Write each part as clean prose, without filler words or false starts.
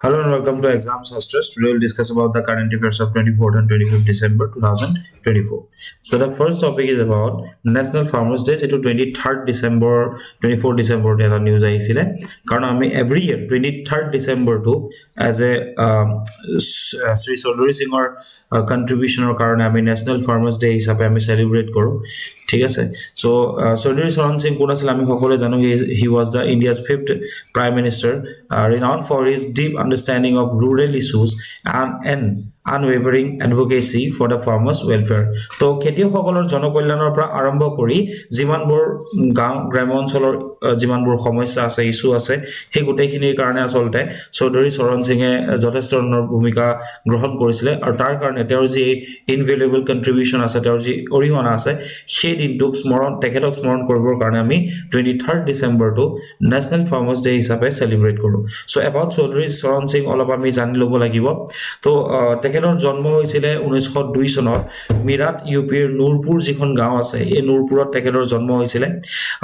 Hello and welcome to Exam Shastraz. Today we'll discuss about the current affairs of 24th and 25th December 2024. So the first topic is about National Farmers Day. It is 23rd December, 24th December. There are news ahisile. Karon every year 23rd December to as a Sri Siliguri Singhor contribution or karone ami National Farmers Day hisabe ami celebrate koru. ঠিক আছে so Siliguri Singh কোন আছিল আমি সকলে জানো he was the India's fifth prime minister renowned for his deep understanding of rural issues and an unwavering advocacy for the farmers welfare তো খেতিয়কসকলৰ জনকল্যাণৰ পৰা আৰম্ভ কৰি যিমানবোৰ গাঁও গ্ৰাম্য অঞ্চলৰ যিমানবোৰ সমস্যা আছে ইস্যু আছে সেই গোটেইখিনিৰ কাৰণে আসলতে Siliguri Singhে যথেষ্ট ভূমিকা গ্ৰহণ কৰিছিল আৰু তাৰ কাৰণে তেওঁৰ যি ইনভেলুয়েবল কন্ট্ৰিবিউশন আছে তেওঁৰ যি অৰিহণা আছে সেই দিনটোক তেখেতক স্মৰণ কৰিবৰ কাৰণে আমি 23rd December to National Farmers Day হিচাপে সেলিব্ৰেট কৰো সো এবাউট Siliguri Singh অলপ আমি জানি ল'ব লাগিব তো তেখেতৰ জন্ম হৈছিল 1902 চনত মিৰাট ইউপিৰ নুৰপুৰ যিখন গাঁও আছে এই নুৰপুৰত তেখেতৰ জন্ম হৈছিল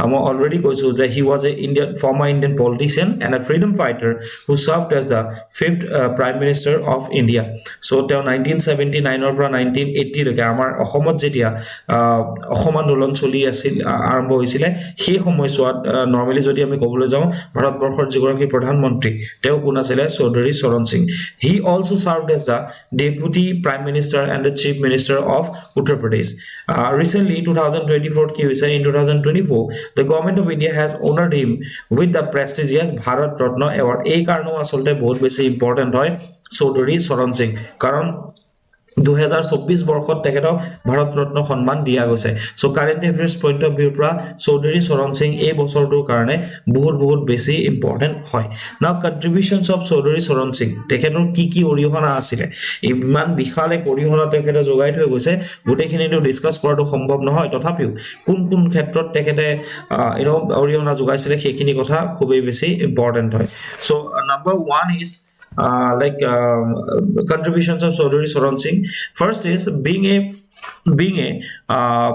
আমি অলৰেডি কৈছো যে he was a former Indian politician and a freedom fighter who served as the fifth prime minister of India so তেওঁ 1979 ৰ পৰা 1980 লৈকে আমাৰ অসমত যেতিয়া অসম আন্দোলন চলি আছিল আৰম্ভ হৈছিল সেই সময়ছোৱাত নৰমালি যদি আমি ক'বলৈ যাওঁ ভাৰতবৰ্ষৰ যিগৰাকী প্ৰধানমন্ত্ৰী তেওঁ কোন আছিল Siliguri Singh he also served as the deputy prime minister and the chief minister of Uttar Pradesh recently 2024 ki hoise in 2024 the government of India has honored him with the prestigious Bharat Ratna award ei karno asolte bahut beshi important hoy Siliguri Singh karon 2024 বৰ্ষত তেখেতক ভাৰত ৰত্ন সন্মান দিয়া গৈছে so current affairs point of view পৰা Siliguri Singh এই বছৰটোৰ কাৰণে বহুত বেছি ইম্পৰ্টেন্ট হয় নাও কন্ট্ৰিবিউশনস অফ Siliguri Singh তেখেতৰ কি অৰিহণা আছিল ইমান বিশাল এক অৰিহণা তেখেতে যোগাই থৈ গৈছে গোটেইখিনিটো ডিসকাস কৰাটো সম্ভৱ নহয় তথাপিও কোন ক্ষেত্ৰত তেখেতে অৰিহণা যোগাইছিল সেইখিনি কথা খুবেই বেছি ইম্পৰ্টেন্ট হয় so number 1 is contributions of Siliguri Singh. First is being a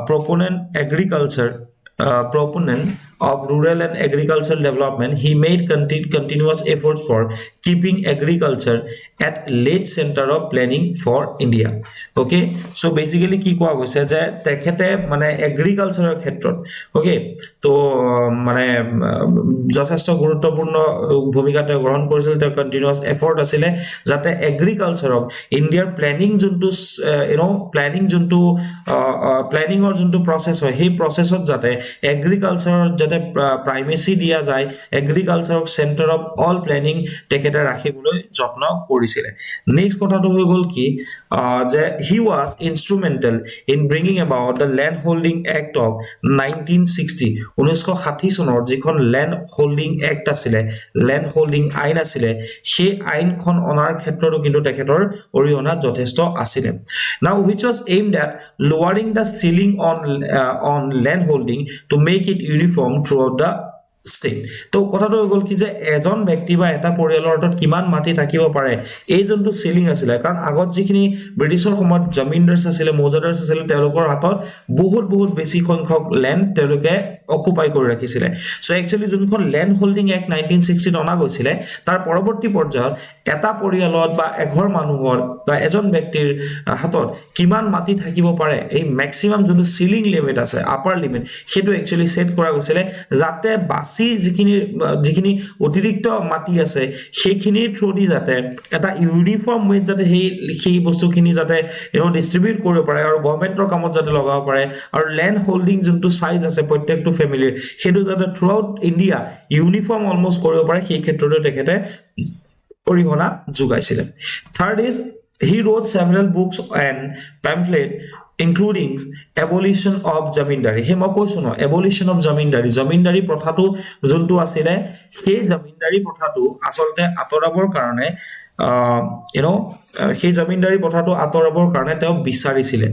proponent of rural and agricultural development. He made continuous efforts for keeping agriculture at late center of planning for India. Okay, so basically ki koa goise je tekhete mane agriculture ক্ষেত্ৰত okay to mane যথেষ্ট গুৰুত্বপূৰ্ণ ভূমিকা তেওঁ গ্ৰহণ কৰিছিল তেওঁৰ continuous effort আছিল যাতে এগ্ৰিকালচাৰ অফ ইণ্ডিয়াৰ প্ল্যানিং যোনটো প্ল্যানিংৰ যোনটো প্ৰসেস হয় সেই প্ৰসেসত যাতে এগ্ৰিকালচাৰ primacy দিয়া যায় agriculture centre of all planning তেখেতে ৰাখিবলৈ যত্ন কৰিছিল নেক্সট কথাটো হৈ গল কি যে he was instrumental in bringing about the land holding act of 1960 চনৰ যিখন land holding act আছিল land holding আইন আছিল সেই আইনখন অনাৰ ক্ষেত্ৰতো কিন্তু তেখেতৰ অৰিহণা যথেষ্ট আছিল now which was aimed at lowering the ceiling on land holding to make it uniform throughout the state তো কথাটো গল কি যে এজন ব্যক্তি বা এটা পৰিয়ালৰ অন্তত কিমান মাটি থাকিব পাৰে এই যোনটো সিলিং আছিল কাৰণ আগত যিখিনি ব্ৰিটিছৰ সময়ত জমিনদাৰ্স আছিল মৌজাদাৰ্স আছিল তেওঁলোকৰ হাতত বহুত বেছি সংখ্যক ল্যান্ড তেওঁলোকে অকুপাই কৰি ৰাখিছিল সো একচুয়ালি যোনখন ল্যান্ড হোল্ডিং এক্ট 1960 অনা গৈছিল তাৰ পৰৱৰ্তী পৰ্যায়ত এটা পৰিয়ালত বা এঘৰ মানুহৰ বা এজন ব্যক্তিৰ হাতত কিমান মাটি থাকিব পাৰে এই ম্যাক্সিমাম যোনটো সিলিং লিমিট আছে আপাৰ লিমিট হেতু একচুয়ালি সেট কৰা গৈছিল যাতে বাসি যিখিনি অতিৰিক্ত মাটি আছে সেইখিনি থ্ৰুদি যাতে এটা ইউনিফৰ্ম ওয়েত যাতে সেই বস্তুখিনি যাতে ডিস্ট্ৰিবিউট কৰিব পাৰে আৰু গভৰ্নমেন্টৰ কামত যাতে লগাব পাৰে আৰু ল্যান্ড হোল্ডিং যোনটো সাইজ আছে প্ৰত্যেকটো ফ্যামিলিৰ হেতু যাতে থ্ৰুআউট ইন্ডিয়া ইউনিফৰ্ম অলমোস্ট কৰিব পাৰে সেই ক্ষেত্ৰতে তেখেতে অৰিহণা যোগাইছিল third is he wrote several books and pamphlets including abolition of zamindari he makosono abolition of zamindari prothato jontu asile he zamindari prothato asolte atorabor karone সেই জমিনদাৰী প্ৰথাটো আঁতৰাবৰ কাৰণে তেওঁ বিচাৰিছিলে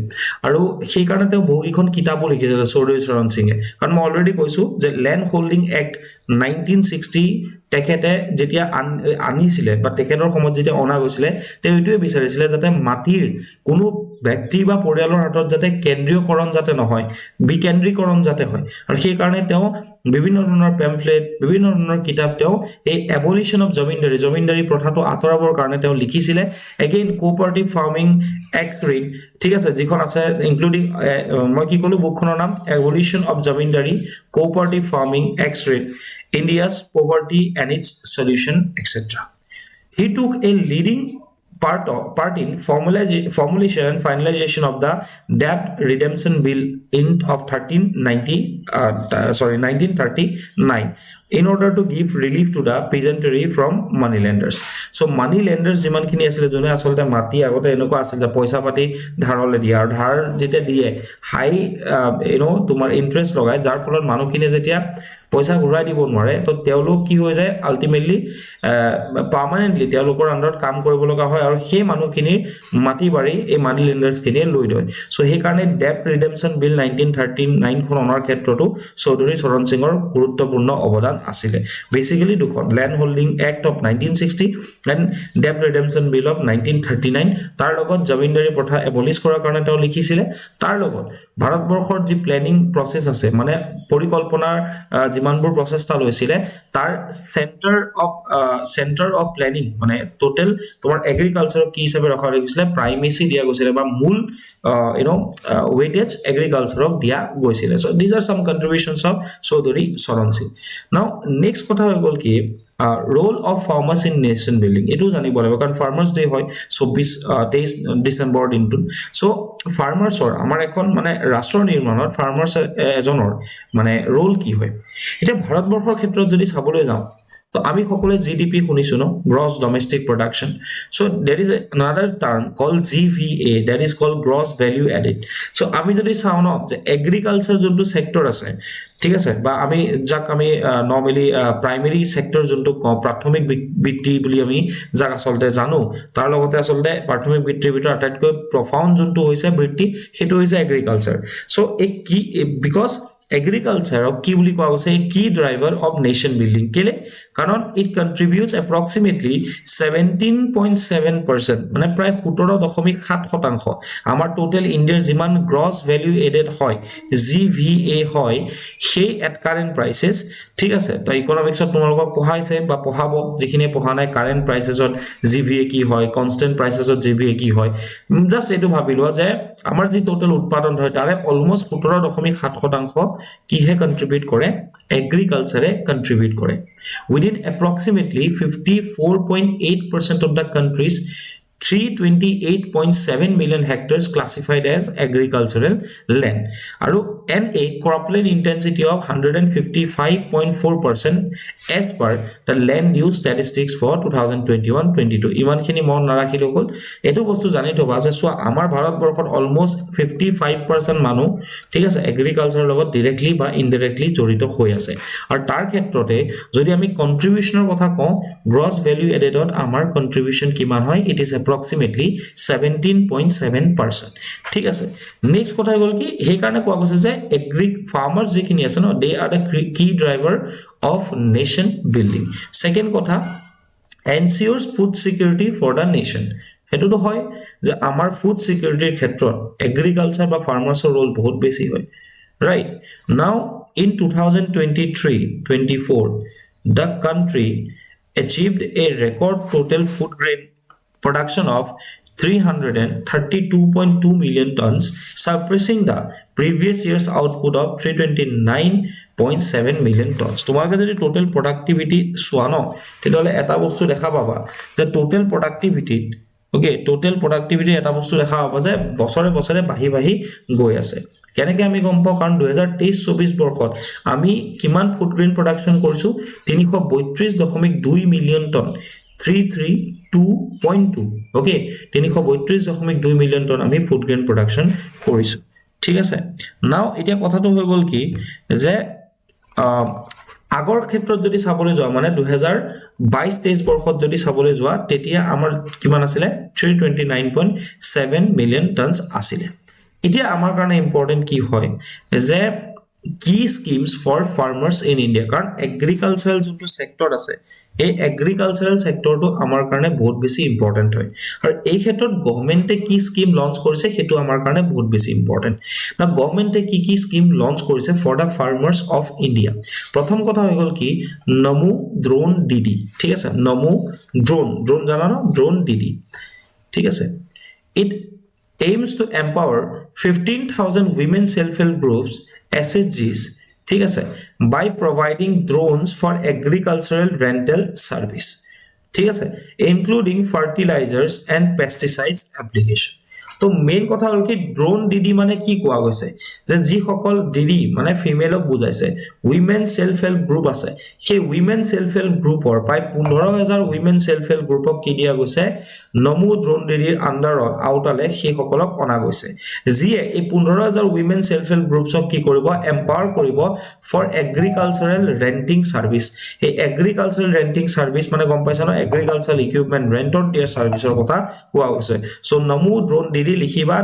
আৰু সেই কাৰণে তেওঁ বহুকেইখন কিতাপো লিখিছিলে চৌধুৰী চৰণ সিঙে কাৰণ মই অলৰেডি কৈছো যে লেণ্ড হোল্ডিং এক্ট 1960 তেখেতে যেতিয়া আনিছিলে বা তেখেতৰ সময়ত যেতিয়া অনা গৈছিলে তেওঁ এইটোৱে বিচাৰিছিলে যাতে মাটিৰ কোনো ব্যক্তি বা পৰিয়ালৰ হাতত যাতে কেন্দ্ৰীয়কৰণ যাতে নহয় বিকেন্দ্ৰীকৰণ যাতে হয় আৰু সেই কাৰণে তেওঁ বিভিন্ন ধৰণৰ পেমফ্লেট বিভিন্ন ধৰণৰ কিতাপ তেওঁ এই এবলিশন অফ জমিনদাৰী প্ৰথাটো আঁতৰাবৰ কাৰণে তেওঁ লিখিছিলে again cooperative farming act rate ঠিক আছে যিখন আছে ইনক্লুডিং মই কি কলো বুকখনৰ নাম abolition of zamindari cooperative farming act rate India's poverty and its solution, etc. He took a leading part in formulation and finalization of the debt redemption bill of 1939 in order to give relief to the peasantry from moneylenders. So moneylenders jiman khini asile jone asolte mati agote enoko asile paisa pati dharole dia ar dhar jete diye high tumar interest logai jar pholot manu khini jetia পইচা ঘূৰাই দিব নোৱাৰে তো তেওঁলোক কি হৈ যায় ultimately পাৰ্মানেন্টলি তেওঁলোকৰ আন্ডাৰত কাম কৰিব লগা হয় আৰু সেই মানুহখিনি মাটি বাৰী এই মানি লেন্ডাৰ্স খিনি লৈ লয় সো সেই কাৰণে ডেট ৰিডেমপশন বিল 1939 খন অনাৰ ক্ষেত্ৰতো চৌধুৰী চৰণ সিঙৰ গুৰুত্বপূৰ্ণ অৱদান আছিল বেসিক্যালি দুখন land holding act of 1960 and debt redemption bill of 1939 তাৰ লগত জমিনদাৰী প্ৰথা এবলিশ কৰাৰ কাৰণে তেওঁ লিখিছিলে তাৰ লগত ভাৰতবৰ্ষৰ যি প্ল্যানিং প্ৰসেস আছে মানে পৰিকল্পনাৰ যিমানবোৰ প্ৰচেষ্টা লৈছিলে তাৰ সেন্টাৰ অফ প্ল্যানিং মানে টোটাল তোমাৰ এগ্ৰিকালচাৰ কি হিচাপে ৰখা হৈছিল প্ৰাইমেসি দিয়া গৈছিল বা মূল weightage এগ্ৰিকালচাৰক দিয়া গৈছিল সো these are some contributions of Chaudhary Charan Singh now next কথা হৈ গল কি role of farmers in nation building etu jani bolebo karon farmers day hoy 23 december dintu so farmers or amar ekhon mane rashtor nirmanot farmers ejonor mane role ki hoy eta bharat borkhor khetrot jodi sabole jao So আমি সকলে GDP শুনিছো no gross domestic production so there is another term called GVA that is called gross value added so আমি যদি চাও no যে agriculture যোনটো sector আছে ঠিক আছে বা আমি যাক আমি নরমালি প্রাইমারি সেক্টর যোনটো প্রাথমিক বৃত্তি বুলি আমি যাক আসলতে জানো তাৰ লগতে আসলতে প্ৰাথমিক বৃত্তিৰ ভিতৰত আটাইতকৈ প্ৰফাউণ্ড যোনটো হৈছে বৃত্তি হেতু হৈছে agriculture so a key because agriculture of ki boli koa hoise a key driver of nation building kele karon it contributes approximately 17.7% mane pray 17.7% amar total India's jiman gross value added hoy GVA hoy সেই at current prices ঠিক আছে তো economics তোমালোক পঢ়াইছে বা পঢ়াব যিখিনি পঢ়া নাই কারেন্ট প্রাইসেস অফ GVA কি হয় কনস্ট্যান্ট প্রাইসেস অফ GVA কি হয় জাস্ট এটো ভাবিলো যে আমাৰ যি টোটাল উৎপাদন হয় তাৰে অলমোস্ট 17.7% কিহে কন্ট্রিবিউট করে এগ্রিকালচারে কন্ট্রিবিউট করে within approximately 54.8% of the country's 328.7 million hectares classified as agricultural land aru and a cropland intensity of 155.4% as per the land use statistics for 2021-22 iman khini mon narakhilo hol etu bostu jani thoba je so amar bharat borkhot almost 55% manu thik ase agriculture logot directly ba indirectly jorito hoi ase ar tar khetrote jodi ami contribution er kotha ko gross value added on amar contribution kiman hoy it is approximately 17.7% ঠিক আছে next কথা হল কি হে কারণে কোয়া গৈছে যে agri farmers যিখিনি আছে ন দে আর দ্য কি driver of nation building second কথা ensures food security for the nation হেতু তো হয় যে আমার ফুড সিকিউরিটির ক্ষেত্ৰত এগ্ৰিকালচাৰ বা ফাৰ্মাৰ্সৰ রোল বহুত বেশি হয় right now in 2023-24 the country achieved a record total food grain production of 332.2 million tons surpassing the previous year's output of 329.7 million tons তোমাকে যদি টোটাল প্রোডাক্টিভিটি সোয়ানো তেতলে এটা বস্তু দেখা পাবা যে total productivity okay total productivity এটা বস্তু দেখা পাবা যে বছৰে বছৰে বাহি গৈ আছে কেনেকে আমি গম পাও কাৰণ 2023-24 বৰ্ষত আমি কিমান ফুড গ্ৰেইন প্ৰডাকশন কৰিছো 332.2 million ton 332.2 okay 332.2 million ton আমি ফুড গ্ৰেইন প্ৰডাকশন কৰিছো ঠিক আছে নাও এতিয়া কথাটো হৈ গল কি যে আগৰ ক্ষেত্ৰত যদি চাবলৈ যাও মানে 22 23 বৰ্ষত যদি চাবলৈ যোৱা তেতিয়া আমাৰ কিমান আছিল 329.7 মিলিয়ন টনছ আছিল এতিয়া আমাৰ কাৰণে ইম্পৰ্টেন্ট কি হয় যে key schemes for farmers in India কাৰণ agricultural যোনটো সেক্টৰ আছে এই agricultural সেক্টৰটো আমাৰ কাৰণে বহুত বেছি ইম্পৰ্টেন্ট হয় আৰু এই ক্ষেত্ৰত গভৰ্নমেন্টে কি স্কিম লঞ্চ কৰিছে হেতু আমাৰ কাৰণে বহুত বেছি ইম্পৰ্টেন্ট না গভৰ্নমেন্টে কি স্কিম লঞ্চ কৰিছে ফৰ দা ফাৰ্মাৰ্স অফ ইন্ডিয়া প্ৰথম কথা হৈ গল কি নমো ড্ৰোন ডিডি ঠিক আছে নমো ড্ৰোন জানা না ড্ৰোন ডিডি ঠিক আছে it aims to empower 15,000 women self-help groups SHGs ঠিক আছে by providing drones for agricultural rental service ঠিক আছে including fertilizers and pesticides application তো মেইন কথা হল কি ড্ৰোন ডিডি মানে কি কোৱা গৈছে যে যি সকল ডিডি মানে ফিমেলক বুজাইছে উইমেন সেলফ হেল্প গ্ৰুপ আছে সেই উইমেন সেলফ হেল্প গ্ৰুপৰ প্ৰায় 15000 উইমেন সেলফ হেল্প গ্ৰুপক কি দিয়া গৈছে নমো ড্ৰোন ডিডিৰ আন্ডাৰত আউটালে সেই সকলক অনা গৈছে যিয়ে এই 15000 উইমেন সেলফ হেল্প গ্ৰুপছক কি কৰিব এম্পাৱাৰ কৰিব ফৰ এগ্ৰিকালচাৰেল ৰেন্টিং সাৰ্ভিস এই এগ্ৰিকালচাৰেল ৰেন্টিং সাৰ্ভিস মানে গম পাইছা ন এগ্ৰিকালচাৰেল ইকুইপমেন্ট ৰেন্টৰ দিয়াৰ সাৰ্ভিসৰ কথা কোৱা হৈছে so Namo drone DD likhiba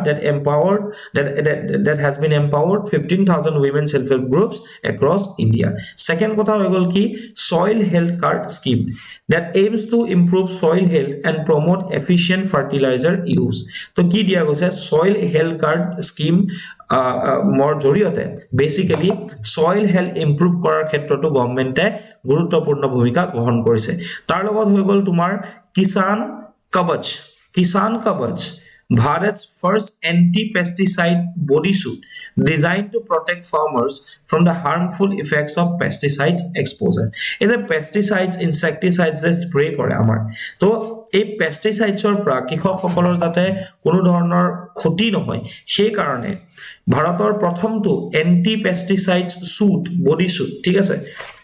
that has been empowered 15,000 women self-help groups across India second kotha hoy gol ki soil health card scheme that aims to improve soil health and promote efficient fertilizer use to ki dia goise soil health card scheme more জৰিয়তে basically soil health improve কৰাৰ ক্ষেত্ৰটো গভৰ্নমেন্টে গুৰুত্বপূৰ্ণ ভূমিকা গ্ৰহণ কৰিছে তাৰ লগত হৈ গল তোমাৰ কিষান কৱচ Bharat's first anti-pesticide bodysuit designed to protect farmers from the harmful effects of pesticides exposure. Is a pesticides, insecticides that spray kore amar. So, এই পেস্টিসাইডছৰ পৰা কৃষকসকলৰ যাতে কোনো ধৰণৰ ক্ষতি নহয় সেই কাৰণে ভাৰতৰ প্ৰথমটো এন্টি পেস্টিসাইডছ সুট বডি সুট ঠিক আছে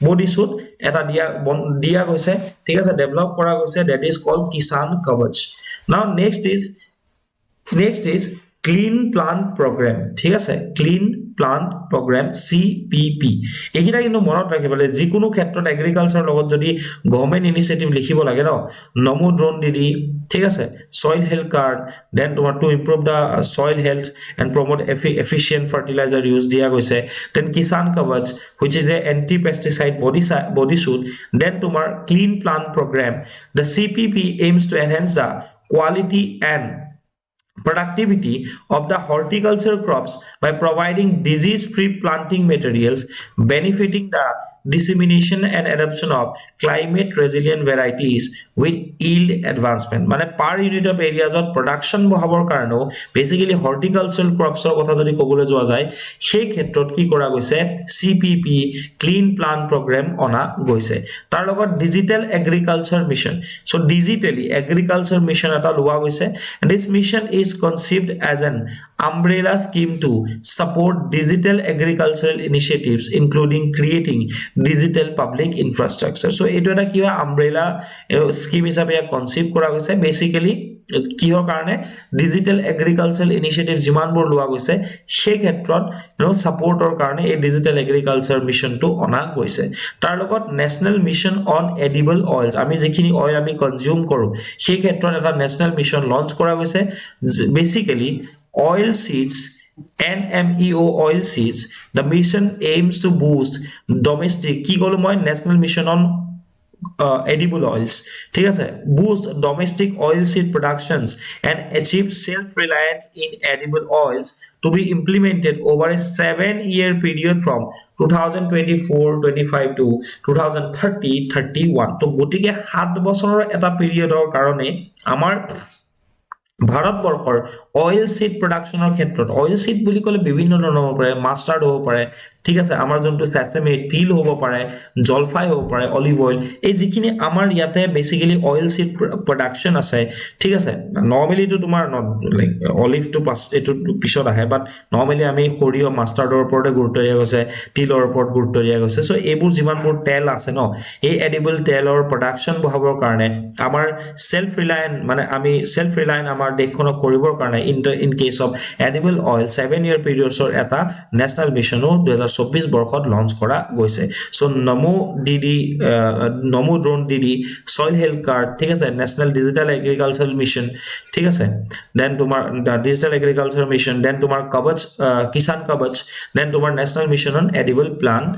বডি সুট এটা দিয়া গৈছে ঠিক আছে ডেভেলপ কৰা গৈছে that is called কিষান কৱচ. Now next is Clean Plant Program ঠিক আছে Clean Plant Program CPP একিটা কিন্তু মনত ৰাখিবলে যিকোনো ক্ষেত্ৰত এগ্ৰিকালচাৰ লগত যদি গভৰ্নমেন্ট ইনিচিয়েটিভ লিখিব লাগে ন নমো ড্ৰোন ডিডি ঠিক আছে soil health card then to improve the soil health and promote efficient fertilizer use দিয়া গৈছে then Kisan Kavach which is a anti pesticide body suit then তোমাৰ Clean Plant Program the CPP aims to enhance the quality and productivity of the horticulture crops by providing disease-free planting materials, benefiting the dissemination and adoption of climate-resilient varieties with yield advancement. মানে per unit of areas of production বহাবৰ কাৰণেও basically horticultural crops ৰ কথা যদি ক'বলৈ যোৱা যায় সেই ক্ষেত্ৰত কি কৰা গৈছে CPP Clean Plant Program অনা গৈছে তাৰ লগত Digital Agriculture Mission. So digitally agriculture mission এটা লোৱা গৈছে and this mission is conceived as an umbrella scheme to support digital agricultural initiatives including creating digital public infrastructure. So etu eta kiwa umbrella scheme hisabe conceived kora goise basically কিহৰ কাৰণে digital agriculture initiative জিমানবোৰ লোৱা গৈছে সেই ক্ষেত্ৰত সাপোৰ্টৰ কাৰণে এই digital agriculture মিশনটো অনা গৈছে তাৰ লগত national mission on edible oils আমি যিখিনি অইল আমি কনজিউম কৰো সেই ক্ষেত্ৰত এটা নেশনাল মিশন লঞ্চ কৰা গৈছে basically oil seeds NMEO oil seeds the mission aims to boost domestic কি কলো মই national mission on edible oils ঠিক আছে boost domestic oil seed productions and achieve self reliance in edible oils to be implemented over a 7-year period from 2024-25 to 2030-31 তো গটিকে 7 বছৰৰ এটা পিৰিয়ডৰ কাৰণে আমাৰ ভাৰতবৰ্ষৰ অইল সিড প্ৰডাকশনৰ ক্ষেত্ৰত অইল সিড বুলি ক'লে বিভিন্ন ধৰণৰ হ'ব পাৰে মাষ্টাৰ্ড হ'ব পাৰে ঠিক আছে আমাৰ যোনটো সেসেমে তিল হ'ব পাৰে জলফাই হ'ব পাৰে অলিভ অইল এই যিখিনি আমাৰ ইয়াতে বেসিক্যালি অইল সিড প্ৰডাকশন আছে ঠিক আছে নৰমালি তো তোমাৰ লাইক অলিভ টু পাস এটো পিছত আহে বাট নৰমালি আমি খৰিয় মাষ্টাৰ্ডৰ ওপৰতে গুৰুত্ব দিয়া গৈছে তিলৰ ওপৰত গুৰুত্ব দিয়া গৈছে সো এইবোৰ যিমানবোৰ তেল আছে ন এই এডিবল তেলৰ প্ৰডাকশন বহাবৰ কাৰণে আমাৰ সেলফ ৰিলায়েন্ট মানে আমি সেলফ ৰিলায়েন্ট আমাৰ দেশখনক কৰিবৰ কাৰণে in case of edible oil 7-year periods or eta national mission 2027 2024 বৰ্ষত লঞ্চ কৰা গৈছে so Namo didi Namo drone didi soil health card ঠিক আছে নেশনাল ডিজিটাল এগ্ৰিকালচাৰ মিশন ঠিক আছে দেন তোমাৰ ডিজিটাল এগ্ৰিকালচাৰ মিশন দেন তোমাৰ কবচ কিষান কবচ দেন তোমাৰ national mission on edible plant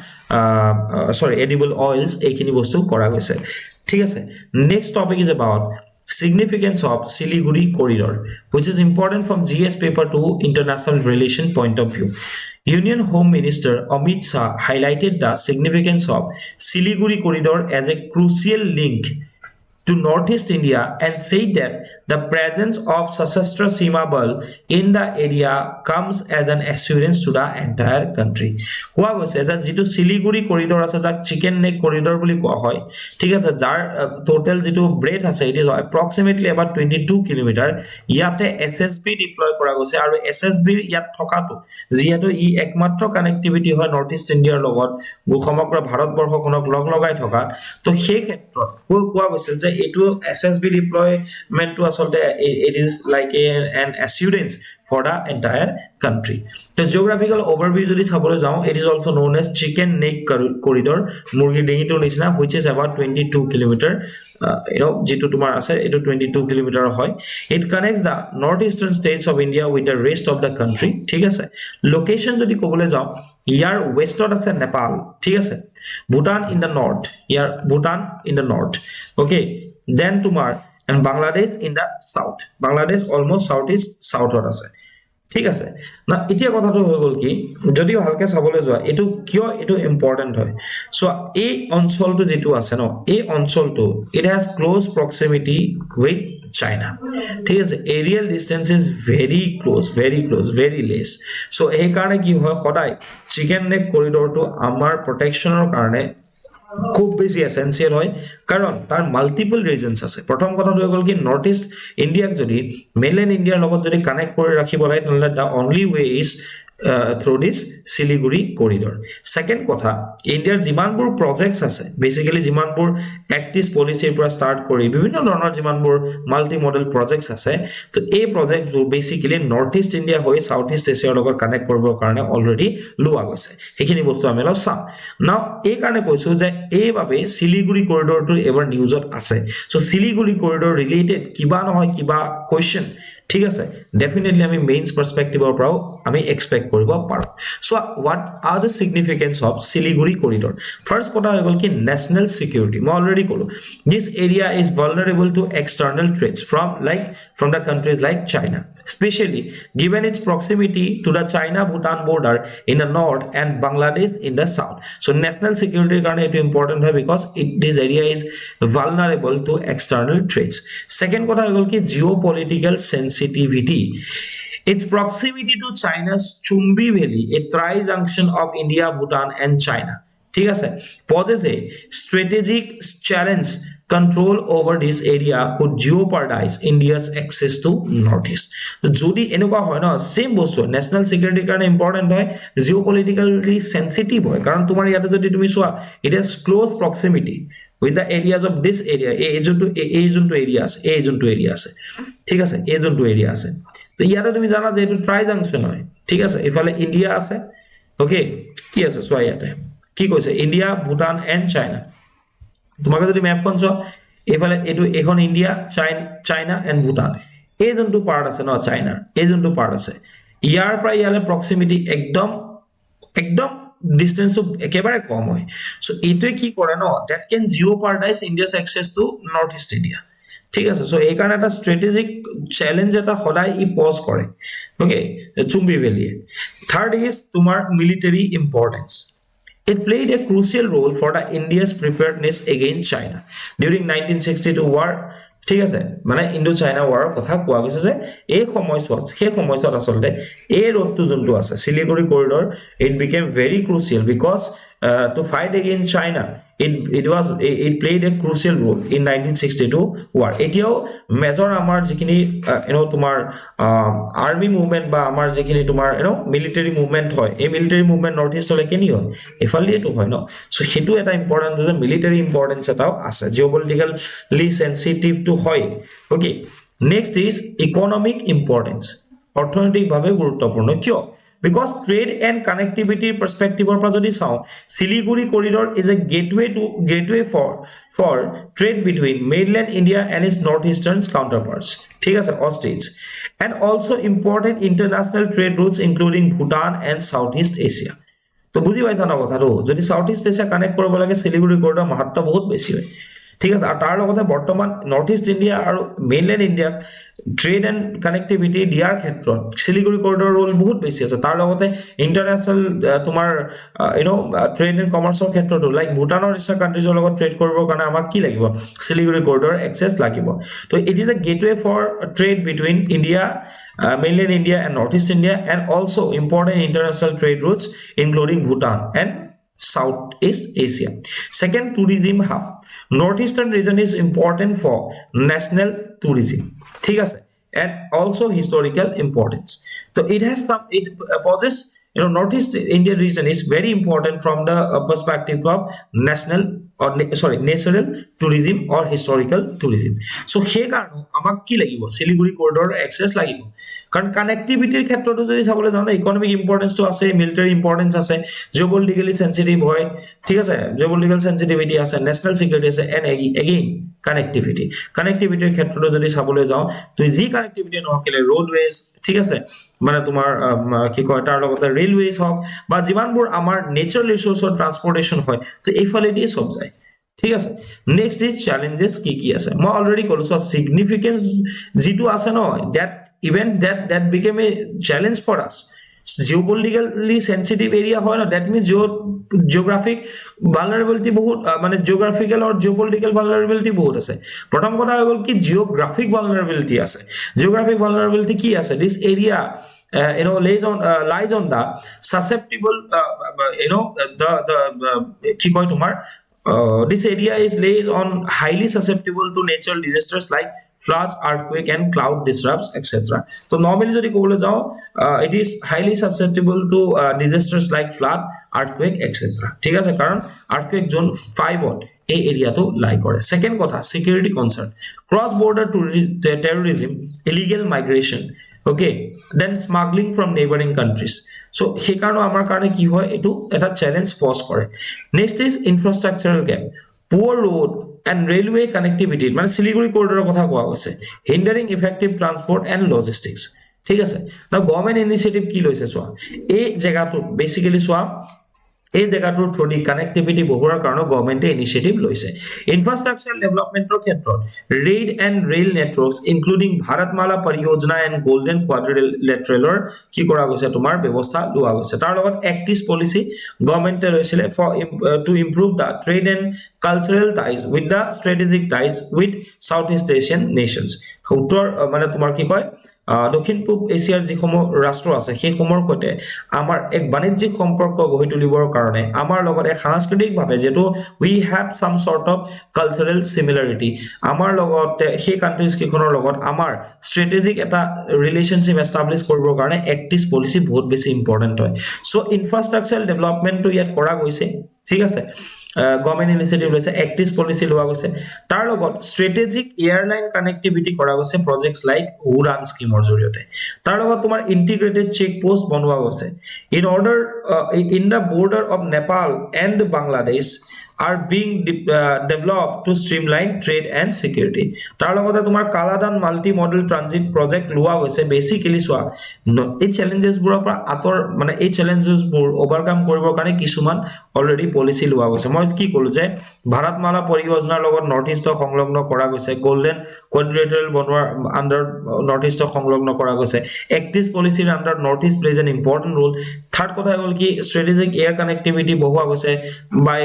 edible oils এইখিনি বস্তু কৰা গৈছে ঠিক আছে next topic is about significance of Siliguri Corridor, which is important from GS paper to international relation point of view. Union Home Minister Amit Shah highlighted the significance of Siliguri Corridor as a crucial link to Northeast India and said that the presence of Shastraz Bal in the area comes as an assurance to the entire country. Hoa goise as jitu Siliguri corridor ase jak chicken neck corridor boli koa hoy thik ase jar total jitu breadth ase it is approximately about 22 km yate SSB deploy kora goise aru SSB yat thoka to jiatu I ekmatro connectivity hoy Northeast India logot go samogra bharat borho konok log logai thoka to সেই ক্ষেত্ৰত কোৱা গৈছিল যে এটো SSB deployment to assault it is like an assurance for the entire country. The geographical overview jodi sabole jao it is also known as chicken neck corridor murgi dengi to nisna which is about 22 km jitu tumar ase etu 22 km hoy it connects the northeastern states of India with the rest of the country ঠিক আছে location jodi kobole jao ইয়াৰ westত আছে Nepal ঠিক আছে Bhutan in the north Bhutan in the north okay then tumar and Bangladesh in the south Bangladesh almost southeast southত আছে ঠিক আছে না এতিয়া কথাটো হৈ গল কি যদি ভালকে চাবলৈ যোৱা এটো কিয় এটো ইম্পৰ্টেন্ট হয় সো এই অঞ্চলটো যেটো আছে ন এই অঞ্চলটো it has close proximity with China ঠিক আছে aerial distance is very close very less so এই কাৰণে কি হয় সদায় chicken neck corridor to আমাৰ protectionৰ কাৰণে খুব বেছি এসেনশিয়াল হয় কাৰণ তাৰ মাল্টিপল ৰিজনস আছে প্ৰথম কথা হৈ গল কি নৰ্থ ইস্ট ইন্ডিয়াক যদি মেইনল্যান্ড ইন্ডিয়াৰ লগত যদি কানেক্ট কৰি ৰাখিব লাগে তাহলে the only way is through this Siliguri corridor second kotha India's jimanbur projects ase basically jimanbur act is policy pura start kori bibhinno dhoronor jimanbur multi model projects ase to a project basically northeast India hoy southeast Asia logor connect korbo karone already lua goise ekhini bostu ami lab sam now ei karone koisu je ei babe Siliguri corridor to ever news ot ase so Siliguri corridor related kiba nohoy kiba question ঠিক আছে definitely আমি means পাৰ্সপেক্টিভৰ পৰাও আমি expect কৰিব পাৰো so what are the significance of Siliguri corridor first কথা হৈ গল কি national security মই already কলো this area is vulnerable to external threats from the countries like China especially given its proximity to the China Bhutan border in the north and Bangladesh in the south so national security karone it important হয় because this area is vulnerable to external threats second কথা হৈ গল কি geopolitical sensitivity its proximity to China's Chumbi Valley a tri-junction of India Bhutan and China ঠিক আছে poses a strategic challenge control over this area could jeopardize India's access to northeast jodi enuka hoy na same bostu national security karone important hoy geopolitically sensitive hoy karon tumar yate jodi tumi soa it has close proximity with the areas of this area a zone to areas ঠিক আছে a zone to area আছে তো ইয়াতে তুমি জানা যে এটো try junction হয় ঠিক আছে ইফালে ইন্ডিয়া আছে ওকে কি আছে সোয়া ইয়াতে কি কইছে ইন্ডিয়া ভুটান এন্ড চাইনা তোমাকে যদি ম্যাপ কোন এফালে এটো এখন ইন্ডিয়া চাইনা এন্ড ভুটান এই জোনটো পার্ট আছে না চাইনাৰ এই জোনটো পাৰ্ট আছে ইয়াৰ পৰা ইয়ালে প্ৰক্সিমিটি একদম distance একেবাৰে কম হয় সো এটোই কি কৰে ন that can jeopardize India's access to northeast India ঠিক আছে সো এই কাৰণে এটা স্ট্ৰ্যাটেজিক চ্যালেঞ্জ এটা সদায় ই পজ কৰে okay Chumbi valley third is তোমার military importance It played a crucial role for the India's preparedness against China during 1962 war ঠিক আছে মানে ইন্দো চাইনা ওয়াৰৰ কথা কোৱা গৈছে যে এই সময়ছোৱাত আসলে এই ৰোডটো যোনটো আছে Siliguri corridor it became very crucial because to fight against China it played a crucial role in 1962 war etiao major amar jikini tumar army movement ba amar jikini tumar military movement hoy a military movement northeast hole keni hoy efali to hoy no so hetu eta important je military importance etao ase geopolitically sensitive to hoy okay next is economic importance অর্থনৈতিক ভাবে গুরুত্বপূর্ণ কিয় because trade and connectivity perspective or পৰা যদি চাও Siliguri corridor is a gateway for trade between mainland India and its northeastern counterparts ঠিক আছে all states and also important international trade routes including Bhutan and Southeast Asia তো বুজি পাইছা না কথাটো যদি Southeast Asia কানেক্ট কৰিব লাগে Siliguri corridor মাত্ৰা বহুত বেছি হয় ঠিক আছে আৰু তাৰ লগতে বৰ্তমান নৰ্থ ইষ্ট ইণ্ডিয়া আৰু mainland India trade and connectivity দিয়াৰ ক্ষেত্ৰত Siliguri corridor ৰোল বহুত বেছি আছে তাৰ লগতে ইন্টাৰনেশ্যনেল তোমাৰ ট্ৰেড এণ্ড কমাৰ্চৰ ক্ষেত্ৰতো লাইক ভুটানৰ নিচিনা কাণ্ট্ৰিজৰ লগত ট্ৰেড কৰিবৰ কাৰণে আমাক কি লাগিব Siliguri corridor এক্সেছ লাগিব তো it is a gateway for trade between India mainland India and Northeast India and also important international trade routes including Bhutan and Southeast Asia. Second, tourism hub. Northeastern region is important for national tourism. ঠিক আছে and also historical importance. So it possesses Northeast Indian region is very important from the perspective of natural tourism or historical tourism. So সেই কাৰণে আমাক কি লাগিব Siliguri corridor access লাগিব কাৰণ কানেক্টিভিটিৰ ক্ষেত্ৰতো যদি চাবলৈ যাওঁ ইকোনমিক ইম্পৰ্টেন্সটো আছে মিলিটাৰী ইম্পৰ্টেন্স আছে জিঅ'পলিটিক্যালি সেনসিটিভ হয় ঠিক আছে জিঅ'পলিটিক্যাল সেনসিটিভিটি আছে নেশনাল সিকিউৰিটি আছে এন্ড এগেইন কানেক্টিভিটিৰ ক্ষেত্ৰতো যদি চাবলৈ যাওঁ তো যি কানেক্টিভিটি নহকলে ৰোডৱেজ ঠিক আছে মানে তোমাৰ কি কয় তাৰ লগতে ৰেলৱেজ হক বা যিমানবোৰ আমাৰ নেচাৰেল ৰিসোৰ্সৰ ট্ৰান্সপৰ্টেশন হয় তো এইফালে দিয়ে সব যায় ঠিক আছে নেক্সট ইজ চ্যালেঞ্জেস কি আছে মই অলৰেডি কৈছো সিগনিফিকেন্স যেটো আছে ন that became a challenge for us geopolitically sensitive area hoy na that means geographic vulnerability bahut mane geographical or geopolitical vulnerability bahut ase prothom kotha hol ki geographic vulnerability ase geographic vulnerability ki ase this area lies on the susceptible the ki koy tomar this area is lays on highly susceptible to natural disasters like floods, earthquake and cloud disrupts etc. So normally jodi kobole jao it is highly susceptible to disasters like flood, earthquake etc. ঠিক আছে কারণ earthquake zone 5 ot এই area to lie করে second কথা security concern cross border terrorism illegal migration okay then smuggling from neighboring countries so he karone amar karone ki hoy etu eta challenge pose kore next is infrastructural gap poor road and railway connectivity মানে Siliguri corridor কথা কোৱা হৈছে hindering effective transport and logistics ঠিক আছে না government initiative কি লৈছে সোয়া এই জায়গাটো বেসিক্যালি সোয়া এই জায়গাটোৰ থ্ৰুদি কানেক্টিভিটি বহুৱাৰ কাৰণে গভৰ্নমেন্টে ইনিশিয়েটিভ লৈছে ইনফ্ৰাষ্ট্ৰাকচাৰ ডেভেলপমেন্টৰ ক্ষেত্ৰত road and rail networks including Bharatmala Pariyojana and golden কোৱাড্ৰিলেটাৰেলৰ কি কৰা গৈছে তোমাৰ ব্যৱস্থা লোৱা গৈছে তাৰ লগত এক্টিভ পলিচি গভৰ্নমেন্টে লৈছিলে for to improve the trade and cultural ties with the strategic ties with south east Asian nations উত্তৰ মানে তোমাৰ কি কয় দক্ষিণ পূব এছিয়াৰ যিসমূহ ৰাষ্ট্ৰ আছে সেই সমূহৰ সৈতে আমাৰ এক বাণিজ্যিক সম্পৰ্ক গঢ়ি তুলিবৰ কাৰণে আমাৰ লগত এক সাংস্কৃতিকভাৱে যেটো we have some sort of cultural similarity আমাৰ লগত সেই কান্ট্ৰিজ কিখনৰ লগত আমাৰ ষ্ট্ৰেটেজিক এটা ৰিলেশনশিপ এস্টাবলিশ কৰিবৰ কাৰণে এক্টিভ পলিচি বহুত বেছি ইম্পৰ্টেন্ট হয় সো ইনফ্ৰাষ্ট্ৰাকচাৰ ডেভেলপমেন্টটো ইয়াত কৰা গৈছে ঠিক আছে গভৰ্নমেন্ট ইনিশিয়েটিভ লৈছে এক্টিভ পলিচি লোৱা গৈছে তাৰ লগত ষ্ট্ৰেটেজিক এয়াৰলাইন কানেক্টিভিটি কৰা গৈছে প্ৰজেক্টস লাইক উড়ান স্কিমৰ জৰিয়তে তাৰ লগত তোমাৰ ইন্টিগ্ৰেটেড চেক পোষ্ট বনোৱা গৈছে in order in the border of Nepal and Bangladesh are being developed to streamline trade and security tar logote tumar kaladan multi model transit project lua hoise basically swa ei challenges bur apra ator mane ei challenges bur overcome koribor kane kisuman already policy lua hoise moi ki kolu je bharatmala poriyojnar logot north east সংলগ্ন kora goise golden quadrilateral bonwar under north east সংলগ্ন kora goise active policy under north east plays an important role third kotha hol ki strategic air connectivity bohua goise by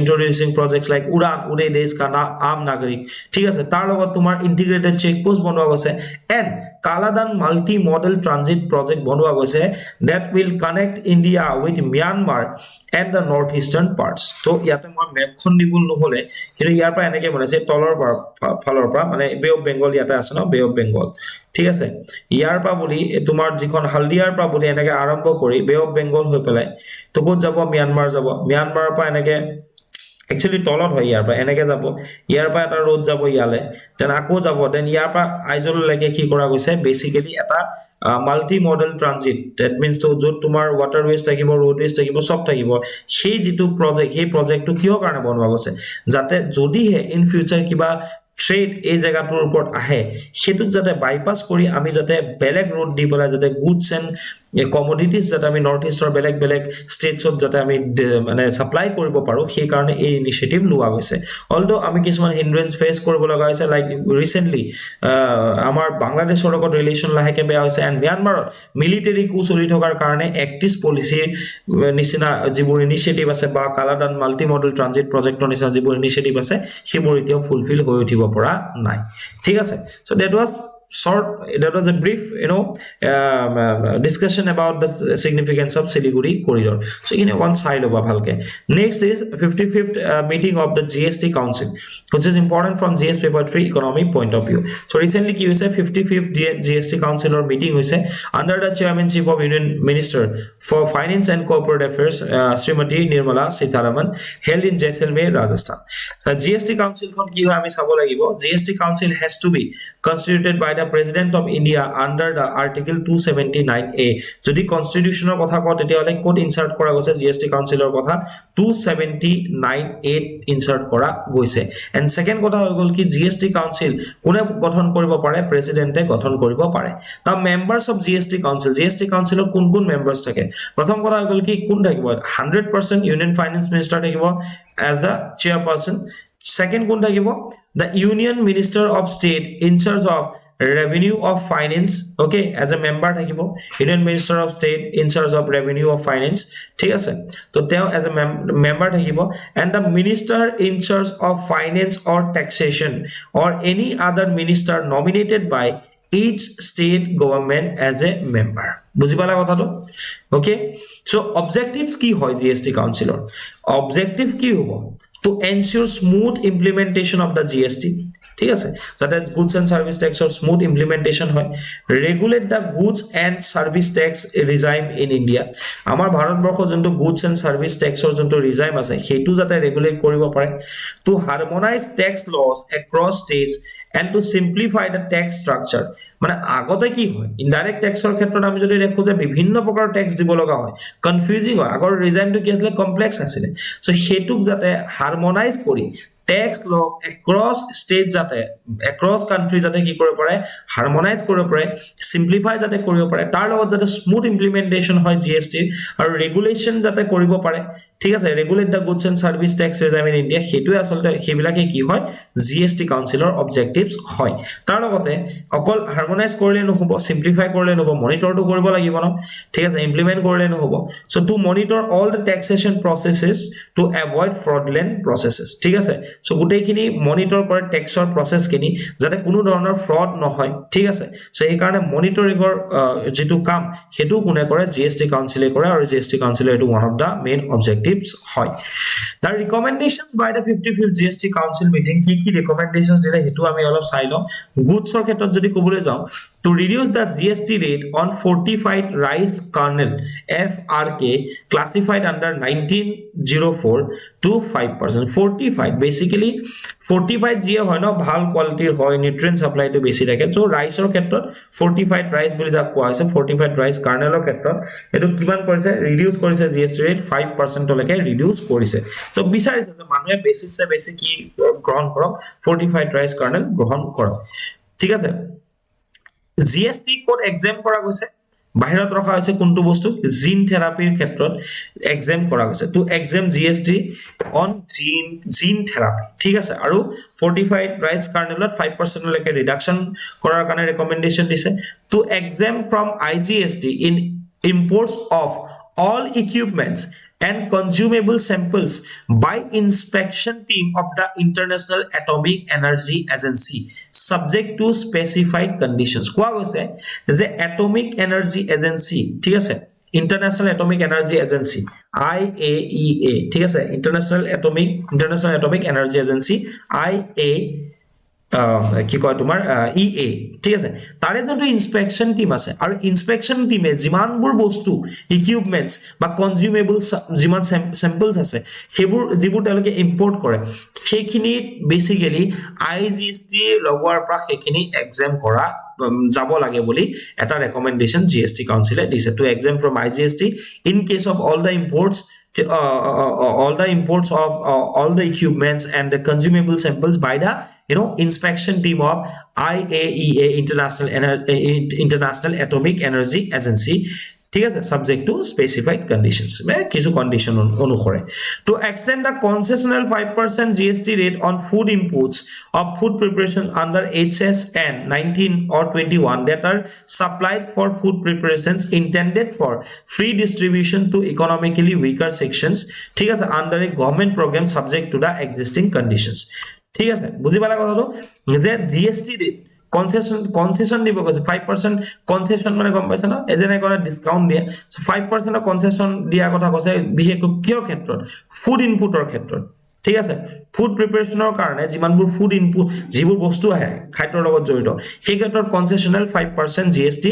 introducing projects like Udan Uday Desh ka aam nagarik ঠিক আছে তার লগত তোমার integrated check post বনোৱা গৈছে and Kaladan multi modal transit project বনোৱা গৈছে that will connect India with Myanmar and the northeastern parts তো ইয়াতে মই ম্যাপখন দিবল নহলে কিন্তু ইয়াৰ পৰা এনেকে বনাইছে তলৰ ফালৰ পৰা মানে বে অফ বেঙ্গল ইয়াতে আছে ন বে অফ বেঙ্গল ঠিক আছে ইয়াৰ পৰা বলি তোমাৰ যিখন হালদিয়াৰ পৰা বলি এনেকে আৰম্ভ কৰি বে অফ বেঙ্গল হৈ পেলাই তো ক'ত যাব ম্যানমাৰ যাব ম্যানমাৰৰ পৰা এনেকে একচুয়ালি তলত হয় ইয়াৰ পৰা এনেকে যাব ইয়াৰ পৰা এটা ৰোড যাব ইয়ালে দেন আকৌ যাব দেন ইয়াৰ পৰা আইজললৈকে কি কৰা গৈছে বেসিক্যালি এটা multi modal transit that means তো যত তোমাৰ ওয়াটাৰৱেজ থাকিব ৰোডৱেজ থাকিব সব থাকিব সেই যেটো প্ৰজেক্ট সেই প্ৰজেক্টটো কিয় কাৰণে বনোৱা গৈছে যাতে যদিহে ইন ফিউচাৰ কিবা ট্ৰেড এই জায়গাটোৰ ওপৰত আহে সেতুক যাতে বাইপাস কৰি আমি যাতে বেলেগ ৰোড দি পেলাই যাতে গুডস এন্ড কমোডিটিজ যাতে আমি নৰ্থ ইষ্টৰ বেলেগ বেলেগ ষ্টেটছত যাতে আমি মানে সাপ্লাই কৰিব পাৰো সেই কাৰণে এই ইনিশিয়েটিভ লোৱা গৈছে অলদো আমি কিছুমান হিন্ড্ৰেন্স ফেস কৰিব লগা হৈছে লাইক ৰিসেন্টলি আমাৰ বাংলাদেশৰ লগত ৰিলেশন লাহেকে বেয়া হৈছে এন্ড মিয়ানমাৰ মিলিটাৰী কু চলি থকাৰ কাৰণে এক্টিভ পলিচি নিচিনা যিবোৰ ইনিশিয়েটিভ আছে বা কালাদান মাল্টি মডেল ট্ৰানজিট প্ৰজেক্টৰ নিচিনা যিবোৰ ইনিশিয়েটিভ আছে সেইবোৰ এতিয়া ফুলফিল হৈ উঠিব পৰা নাই ঠিক আছে so that was short that was a brief discussion about the significance of Siliguri Corridor so in one side of bhalke next is 55th meeting of the GST Council which is important from GS paper 3 economic point of view so recently ki hoise 55th GST Council or meeting hoise under the chairmanship of Union Minister for Finance and Corporate Affairs Srimati Nirmala Sitharaman held in Jaisalmer Rajasthan GST Council kon ki hoy ami sabo lagibo GST Council has to be constituted by the President of India under the Article 279A যদি কনস্টিটিউশনৰ কথা কও তেতিয়া হলে code ইনসাৰ্ট কৰা গৈছে GST কাউন্সিলৰ কথা 279A ইনসাৰ্ট কৰা গৈছে এন্ড সেকেন্ড কথা হৈ গল কি GST কাউন্সিল কোনে গঠন কৰিব পাৰে প্ৰেসিডেন্টে গঠন কৰিব পাৰে না মেম্বাৰস অফ GST কাউন্সিলৰ কোন কোন মেম্বাৰস থাকে প্ৰথম কথা হৈ গল কি কোন থাকিব 100% ইউনিয়ন ফাইনান্স মিনিষ্টাৰ থাকিব as the chairperson second কোন থাকিব the union minister of state in charge of revenue of finance okay as a member thakibo union minister of state in charge of revenue of finance thik ase to teo as a member thakibo and the minister in charge of finance or taxation or any other minister nominated by each state government as a member বুজি পালা কথাটো okay so objectives কি হয় GST councilor objective কি হবো to ensure smooth implementation of the GST ঠিক আছে যাতে গুডস এন্ড সার্ভিস ট্যাক্সৰ স্মুথ ইমপ্লিমেন্টেশন হয় regulate the goods and service tax regime in India আমাৰ ভাৰতবৰ্ষ যোনটো গুডস এন্ড সাৰ্ভিস ট্যাক্সৰ যোনটো ৰিজাইম আছে হেতু যাতে ৰেগুলেট কৰিব পাৰে to harmonise tax laws across states and to simplify the tax structure মানে আগতে কি হয় ইনডাইৰেক্ট ট্যাক্সৰ ক্ষেত্ৰত আমি যদি দেখো যে বিভিন্ন প্ৰকাৰৰ ট্যাক্স দিব লগা হয় কনফিউজিং হয় আগৰ ৰিজাইমটো কি আছিল কমপ্লেক্স আছিল সো হেতুক যাতে হাৰমনাইজ কৰি tax law across state jate across country jate ki kore pare harmonize kore pare simplify jate koribo pare tar logot jate smooth implementation hoy GST aru regulation jate koribo pare ঠিক আছে regulate the goods and service tax regime in India hetu asolte hebilake ki hoy GST councilor objectives hoy tar logote okol harmonize korle no hobo simplify korle no hobo monitor to koribo lagibo no ঠিক আছে implement korle no hobo so to monitor all the taxation processes to avoid fraudulent processes ঠিক আছে so গুটেখিনি monitor কৰে ট্যাক্সৰ process কিনি যাতে কোনো ধৰণৰ fraud নহয় ঠিক আছে সো এই কাৰণে মনিটৰিংৰ যেটো কাম হেতু কোনে কৰে GST কাউন্সিলে কৰে আৰু GST কাউন্সিলৰ এটো one of the main objectives হয় the recommendations by the 55th GST council meeting কি ৰিকমেন্ডেশনস দিলে হেতু আমি অলপ চাই লওঁ গুডছৰ ক্ষেত্ৰত যদি কবলৈ যাওঁ to reduce the GST rate on fortified rice kernel FRK classified under 1904 to 5% fortified basically fortified জিয়ে হয় ন ভাল কোৱালিটিৰ হয় নিউট্ৰিয়েন্ট সাপ্লাই তো বেছি থাকে সো ৰাইসৰ ক্ষেত্ৰত fortified rice বুলি যা কোৱা হৈছে fortified rice kernelৰ ক্ষেত্ৰত এটো কিমান কৰিছে ৰিডিউস কৰিছে GST rate 5% লৈকে ৰিডিউস কৰিছে সো বিচাৰিছে যে মানুহে বেছি কি গ্ৰহণ কৰক fortified rice kernel গ্ৰহণ কৰক ঠিক আছে GST কোড এক্সাম কৰা গৈছে বাহিৰত ৰখা হৈছে কোনটো বস্তু জিন থেৰাপিৰ ক্ষেত্ৰত এক্সাম কৰা গৈছে to exempt GST on gene therapy ঠিক আছে আৰু fortified rice kernelত 5% লৈকে ৰিডাকশন কৰাৰ কাৰণে ৰেকমেন্ডেশন দিছে to exempt from IGST in imports of all equipments and consumable samples by inspection team of the International Atomic Energy Agency subject to specified conditions কোৱা হৈছে যে Atomic Energy Agency ঠিক আছে International Atomic Energy Agency IAEA ঠিক আছে International Atomic Energy Agency কি কয় তোমাৰ EA ঠিক আছে তাৰে যোনটো ইনস্পেকশন টিম আছে আৰু ইনস্পেকশন টিমে যিমানবোৰ বস্তু ইকুইপমেন্টস বা কনজিউমেবলস যিমান স্যাম্পলস আছে সেইবোৰ যিবোৰ তেওঁলোকে ইম্পৰ্ট কৰে সেইখিনি বেসিক্যালি IGST লগোৱাৰ পৰা সেইখিনি এক্সাম কৰা যাব লাগে বুলি এটা ৰেকমেন্ডেশন GST কাউন্সিলে দিছে to exempt from IGST in case of all the imports of all the equipments and the consumable samples by the inspection team of IAEA International Atomic Energy Agency ঠিক আছে subject to specified conditions কিছু condition অনুসৰে to extend the concessional 5% GST rate on food inputs of food preparation under HSN 19 or 21 that are supplied for food preparations intended for free distribution to economically weaker sections ঠিক আছে under a government program subject to the existing conditions ঠিক আছে বুজি পালা কথাটো যে GST rate concession দিব কৈছে 5% concession মানে গম পাইছ না এজনে কোন ডিসকাউন্ট দিয়ে 5% concession দিয়া কথা কৈছে বিশেষ কিয় ক্ষেত্ৰত ফুড ইনপুটৰ ক্ষেত্ৰত ঠিক আছে ফুড প্ৰিপাৰেচনৰ কাৰণে যিমানবোৰ ফুড ইনপুট যিবোৰ বস্তু আহে খাদ্যৰ লগত জড়িত সেই ক্ষেত্ৰত concessional 5% GST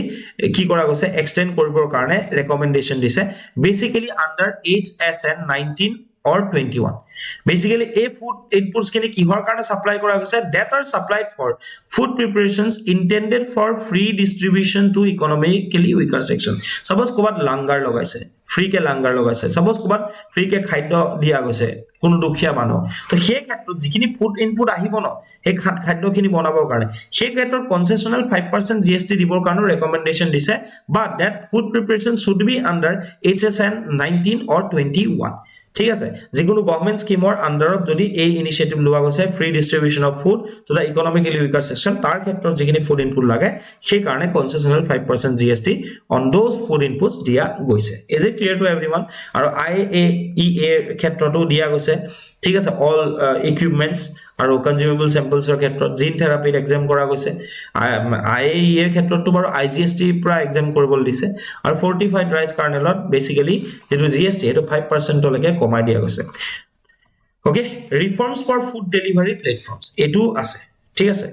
কি কৰা গৈছে এক্সটেন্ড কৰিবৰ কাৰণে ৰেকমেন্ডেশন দিছে basically under HSN 19 or 21 basically a food inputs kini kihor karone supply kora hoise that are supplied for food preparations intended for free distribution to economically weaker section suppose kobat langar logaise free ke langar logaise suppose kobat free ke khadya dia goise kono dukhia mano to he khetrot jikini food input ahibo no he khadya khini banabor karone he khetrot concessional 5% GST dibor karone recommendation dise but that food preparation should be under HSN 19 or 21 ঠিক আছে যেগুলো government স্কিমৰ আন্ডাৰত যদি এই initiative লোৱা গৈছে free distribution of food to the economically weaker section তাৰ ক্ষেত্ৰত যিখিনি ফুড ইনপুট লাগে সেই কাৰণে concessional 5% GST on those food inputs দিয়া গৈছে is it clear to everyone আৰু IAEA ক্ষেত্ৰটো দিয়া গৈছে ঠিক আছে অল ইকুইপমেন্টস আৰু কনজিউমেবল স্যাম্পলছৰ ক্ষেত্ৰত জিন থেৰাপিৰ এক্সাম কৰা গৈছে IAEA এৰ ক্ষেত্ৰটো বাৰু IGST পৰা এক্সাম কৰিব দিছে আৰু ফৰ্টিফাইড ৰাইস কাৰ্নেলত বেসিক্যালি যেটো GST এটো 5% লৈকে কমাই দিয়া গৈছে ওকে ৰিফৰ্মস ফৰ ফুড ডেলিভাৰী প্লেটফৰ্মস এটো আছে ঠিক আছে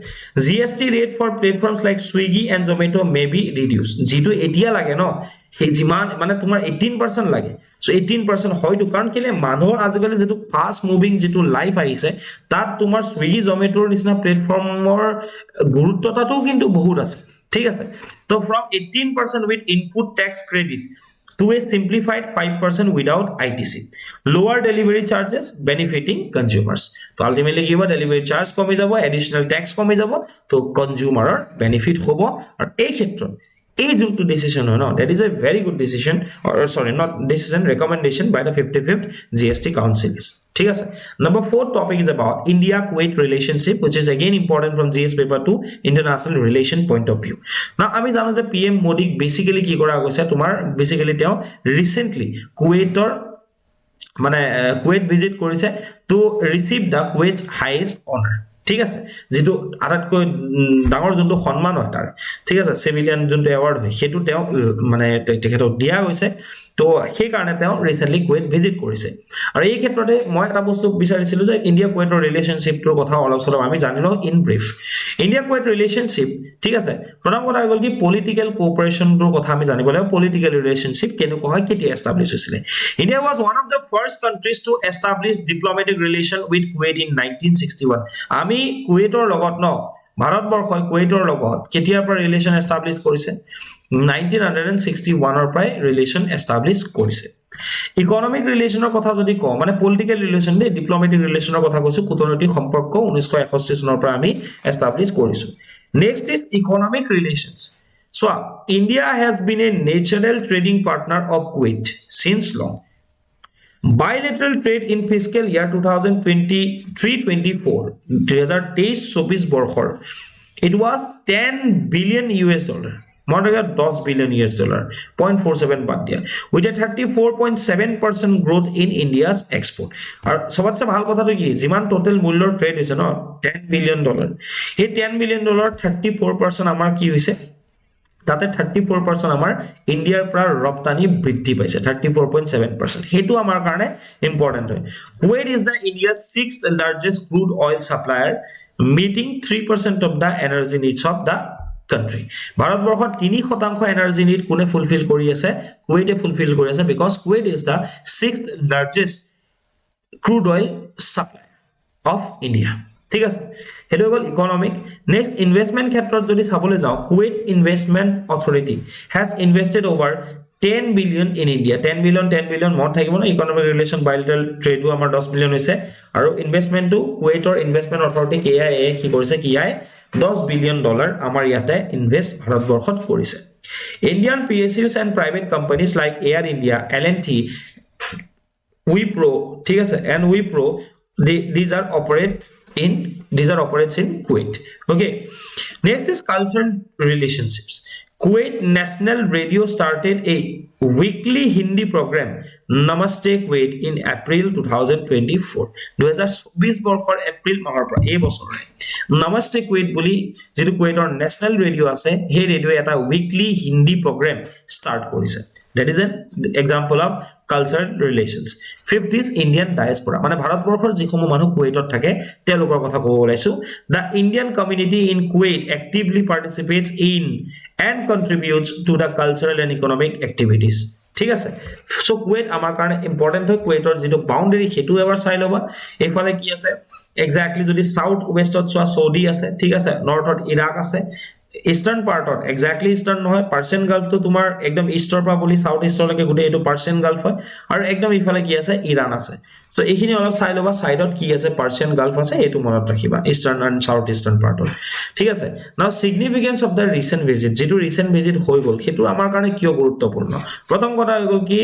GST rate for platforms like Swiggy and Zomato may be reduced যেটো এতিয়া লাগে ন সেই জিমান মানে তোমাৰ 18% লাগে সো 18% হয়তো কাৰণ কেলে মানুহৰ আজিকালি যেটো ফাস্ট মুভিং যেটো লাইফ আহিছে তাত তোমাৰ Swiggy Zomato নিচিনা প্লেটফৰ্মৰ গুৰুত্বতাটো কিন্তু বহুত আছে ঠিক আছে তো from 18% with input tax credit to a simplified 5% without ITC lower delivery charges benefiting consumers so ultimately কি হ'ব delivery charge কমি যাব additional tax কমি যাব তো কনজিউমাৰৰ বেনিফিট হ'ব আৰু এই ক্ষেত্ৰত এই যোনটো ডিসিশন হয় ন that is a very good decision or sorry not decision recommendation by the 55th GST councils ঠিক আছে number 4 topic is about India Kuwait relationship which is again important from GS paper 2 international relation point of view now আমি জানো যে PM Modi basically কি কৰা গৈছে তোমাৰ basically তেওঁ recently Kuwaitor মানে Kuwait visit কৰিছে to receive the Kuwait's highest honor ঠিক আছে যেটো আটাতকৈ ডাঙৰ যোনটো সম্মান হয় তাৰ ঠিক আছে সিভিলিয়ান যোনটো এৱাৰ্ড হয় হেতু তেওঁ মানে তেখেতক দিয়া হৈছে তো সেই কাৰণে তেওঁ ৰিসেন্টলি কুৱেট ভিজিট কৰিছে আৰু এই ক্ষেত্ৰতে মই এটা বস্তু বিচাৰিছিলো যে ইন্ডিয়া কুৱেটৰ ৰিলেশনশিপৰ কথা অলপ চলপ আমি জানিলো ইন ব্ৰিফ ইন্ডিয়া কুৱেট ৰিলেশনশিপ ঠিক আছে প্ৰথম কথা হ'ল কি পলিটিক্যাল কোঅপাৰেচনৰ কথা আমি জানিব লাগিব পলিটিক্যাল ৰিলেশনশিপ কেনেকুৱা হয় কেতিয়া এস্টাবলিশ হৈছিল India was one of the first countries to establish diplomatic relation with Kuwait in 1961 আমি কুৱেটৰ লগত ন ভাৰতবৰ্ষই কুৱেটৰ লগত কেতিয়াৰ পৰা ৰিলেশন এস্টাবলিশ কৰিছে 1961 ৰ পৰাই ৰিলেশন এস্টাবলিশ কৰিছে ইকোনমিক ৰিলেশনৰ কথা যদি কও মানে পলিটিক্যাল ৰিলেশন দে ডিপ্লোমেটিক ৰিলেশনৰ কথা কৈছো কূটনৈতিক সম্পৰ্ক 1961 চনৰ পৰা আমি এস্টাবলিশ কৰিছো next is economic relations so India has been a natural trading partner of Kuwait since long bilateral trade in fiscal year 2023-24 2023-24 বৰ্ষৰ it was 10 billion US dollar more than 10 billion US dollar 0.47 বাদ দিয়া with a 34.7% growth in India's export আৰু সবতছে ভাল কথাটো কি যিমান total মূল্যৰ trade হৈছে ন 10 billion dollar এই 10 billion dollar 34% আমাৰ কি হৈছে তাতে 34% আমাৰ ইণ্ডিয়াৰ পৰা ৰপ্তানি বৃদ্ধি পাইছে 34.7%, হেতু আমাৰ কাৰণে ইম্পৰ্টেন্ট হয়। Kuwait is the India's 6th largest crude oil supplier, meeting 3% of the energy needs of the country. ভাৰতবৰ্ষৰ 3% এনাৰ্জি নিড কোনে ফুলফিল কৰি আছে? কুৱেইটে ফুলফিল কৰি আছে, because Kuwait is the 6th largest crude oil supplier of India. ঠিক আছে, হেতু গল economic. Next investment ক্ষেত্ৰত যদি চাবলৈ যাওঁ, Kuwait investment authority has invested over 10 billion in India. 10 billion মত থাকিব না, ইকোনমিক ৰিলেশ্যন বাইলেটাৰেল ট্ৰেডো আমাৰ 10 বিলিয়ন হৈছে, আৰু ইনভেষ্টমেন্টটো কুৱেইটৰ ইনভেষ্টমেন্ট অথৰিটি KIA কি কৰিছে, KIA $10 billion আমাৰ ইয়াতে ইনভেষ্ট ভাৰতবৰ্ষত কৰিছে। Indian PSUs and private companies like Air India, L&T, Wipro, ঠিক আছে, and Wipro, these are operates in Kuwait. Okay, next is cultural relationships. Kuwait National Radio started a weekly Hindi program, Namaste Kuwait, in April 2024. 2024 বৰ্ষৰ এপ্ৰিল মাহৰ পৰা এই বছৰ Namaste Kuwait বুলি যেটো কুৱেইটৰ national radio' আছে, সেই ৰেডিঅ' এটা উইকলি হিন্দী প্ৰগ্ৰাম ষ্টাৰ্ট কৰিছে। That is an example of cultural relations. Fifth is Indian diaspora, মানে ভাৰতবৰ্ষৰ যিসমূহ মানুহ কুৱেইটত থাকে তেওঁলোকৰ কথা ক'ব ওলাইছো। The Indian community in Kuwait actively participates in and contributes to the cultural and economic activities. ঠিক আছে, সো কুৱেইট আমাৰ কাৰণে ইম্পৰ্টেন্ট হয়। কুৱেইটৰ যেটো বাউন্ডাৰী হেতু এবাৰ চাই লবা। এইফালে কি আছে এক্স্যাক্টলি, যদি সাউথ ওয়েস্টত চোৱা সৌদি আছে, ঠিক আছে, নৰ্থত ইৰাক আছে, ইষ্টাৰ্ণ পাৰ্টত এক্স্যাক্টলি ইষ্টাৰ্ণ নহয়, পাৰ্চিয়ান গালফটো তোমাৰ একদম ইষ্টৰ পৰা বুলি সাউথ ইষ্টলৈকে গোটেই এইটো পাৰ্চিয়ান গালফ হয়, আৰু একদম ইফালে কি আছে ইৰাণ আছে। সো এইখিনি অলপ চাই লবা, সাইডত কি আছে পাৰ্চিয়ান গালফ আছে, এইটো মনত ৰাখিবা ইষ্টাৰ্ণ এণ্ড সাউথ ইষ্টাৰ্ণ পাৰ্টত। ঠিক আছে, নাও significance of the recent visit, যেটো ৰিসেন্ট ভিজিট হৈ গল সেইটো আমাৰ কাৰণে কিয় গুৰুত্বপূৰ্ণ? প্ৰথম কথা হৈ গল কি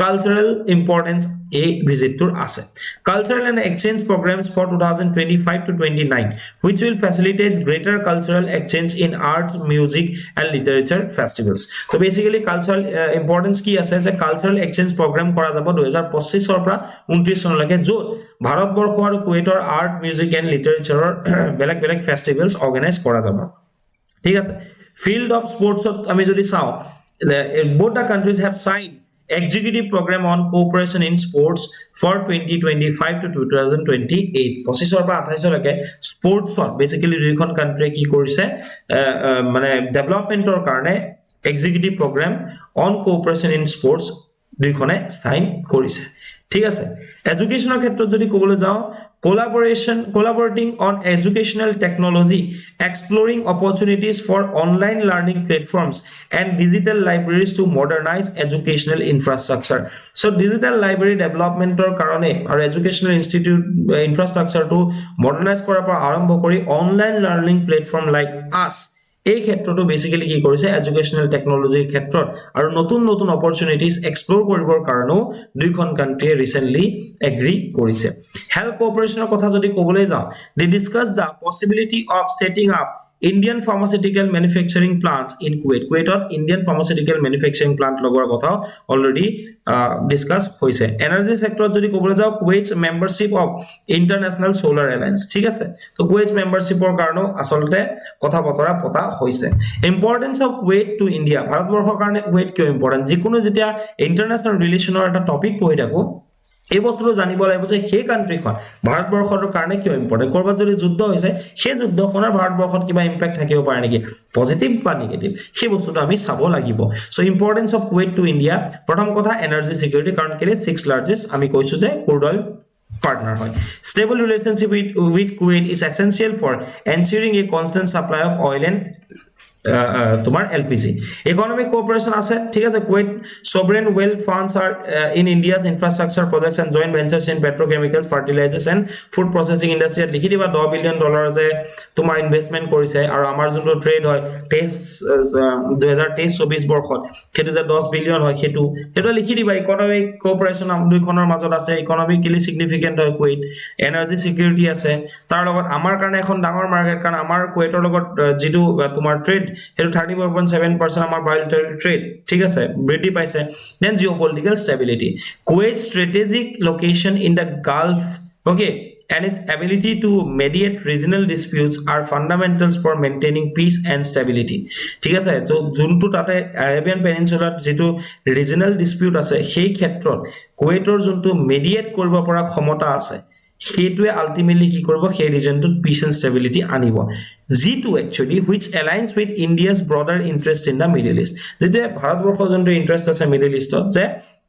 কালচাৰেল ইম্পৰ্টেন্স এই ভিজিটটোৰ আছে। Cultural and exchange programmes for 2025 to 29 which will facilitate greater cultural exchange in art, music and literature festivals. So basically cultural importance কি আছে যে কালচাৰেল এক্সচেঞ্জ প্ৰগ্ৰাম কৰা যাব 2025 ৰ পৰা 29 চনলৈকে, য'ত ভাৰতবৰ্ষ আৰু কুৱেইটৰ আৰ্ট, মিউজিক এণ্ড লিটাৰেচাৰৰ বেলেগ বেলেগ ফেষ্টিভেলছ অৰ্গেনাইজ কৰা যাব। ঠিক আছে, ফিল্ড অফ স্পৰ্টছত আমি যদি চাওঁ, both the countries have signed executive program on cooperation in sports for 2025 to 2028. 25 ৰ পৰা 28 লৈকে স্পৰ্টছত বেসিক্যালি দুইখন কান্ট্ৰি কি কৰিছে, মানে ডেভেলপমেন্টৰ কাৰণে executive programme on cooperation in sports দুইখনে সাইন কৰিছে। ঠিক আছে, এডুকেশনৰ ক্ষেত্ৰত যদি ক'বলৈ যাওঁ, collaborating on educational technology, exploring opportunities for online learning platforms and digital libraries to modernize educational infrastructure. So digital library development or karone or educational institute infrastructure to modernize কৰাৰ পৰা আৰম্ভ কৰি online learning platform like us, এই ক্ষেত্ৰটো basically কি কৰিছে educational টেকনলজিৰ ক্ষেত্ৰত আৰু নতুন নতুন অপৰচুনিটিজ এক্সপ্লোৰ কৰিবৰ কাৰণেও দুইখন কান্ট্ৰিয়ে ৰিসেন্টলি এগ্ৰি কৰিছে। হেল্থ কোঅপাৰেশনৰ কথা যদি ক'বলৈ যাওঁ, they discussed the possibility of setting up Indian pharmaceutical manufacturing plants in Kuwait. Kuwaitot Indian pharmaceutical manufacturing plant লগোৱাৰ কথা already discuss হৈছে। এনাৰ্জি সেক্টৰত যদি ক'বলৈ যাওঁ, Kuwait's membership of International Solar Alliance, ঠিক আছে, তো Kuwait's membershipৰ কাৰণেও আসলতে কথা বতৰা পতা হৈছে। Importance of Kuwait to India, ভাৰতবৰ্ষৰ কাৰণে কুৱেইট কিয় ইম্পৰ্টেন্ট? যিকোনো যেতিয়া ইন্টাৰনেশ্যনেল ৰিলেশ্যনৰ এটা টপিক পঢ়ি থাকো, এই বস্তুটো জানিব লাগিব যে সেই কান্ট্ৰিখন ভাৰতবৰ্ষৰ কাৰণে কিয় ইম্পৰ্টেন্ট। কৰবাত যদি যুদ্ধ হৈছে, সেই যুদ্ধখনৰ ভাৰতবৰ্ষত কিবা ইম্প্যাক্ট থাকিব পাৰে নেকি, পজিটিভ বা নিগেটিভ, সেই বস্তুটো আমি চাব লাগিব। So importance of Kuwait to India, প্ৰথম কথা এনাৰ্জি সিকিউৰিটি, কাৰণ কেলে 6th লাৰ্জেষ্ট আমি কৈছো যে crude oil partner hoy. Stable relationship with Kuwait is essential for ensuring a constant supply of oil and তোমার LPG. Economic cooperation আছে, ঠিক আছে, Kuwait sovereign wealth funds are in India's infrastructure projects and joint ventures in petrochemicals, fertilizers and food processing industry লিখি দিবা $10 billion যে তোমাৰ investment কৰিছে, আৰু আমাৰ যোনটো ট্ৰেড হয় 2023-24 বৰ্ষত সেইটো যে 10 বিলিয়ন হয়, সেইটো লিখি দিবা। ইকোনমিক কোঅপাৰেশন দুইখনৰ মাজত আছে, ইকোনমিক্যালি সিগনিফিকেন্ট হয় কুৱেইট, এনাৰ্জি সিকিউৰিটি আছে, তাৰ লগত আমাৰ কাৰণে এখন ডাঙৰ মাৰ্কেট, কাৰণ আমাৰ কুৱেইটৰ লগত যেটো তোমাৰ ট্ৰেড হেটো 34.7% আমাৰ bilateral trade, ঠিক আছে, বৃদ্ধি পাইছে। Then geopolitical stability, Kuwait's strategic location in the Gulf, okay, and its ability to mediate regional disputes are fundamentals for maintaining peace and stability. ঠিক আছে, তো যোনটো তাতে আৰাবিয়ান পেনিনচুলাত যেটো ৰিজনাল ডিসপিউট আছে সেই ক্ষেত্ৰত কুৱেইটৰ যোনটো মেডিয়েট কৰিব পৰা ক্ষমতা আছে সেইটোৱে আলটিমেটলি কি কৰিব সেই ৰিজনটোত পিস এন্ড ষ্টেবিলিটি আনিব, যিটো actually which aligns with India's broader interest in the Middle East. যেটো ভাৰতবৰ্ষৰ যোনটো ইন্টাৰেষ্ট আছে মিডল ইষ্টত যে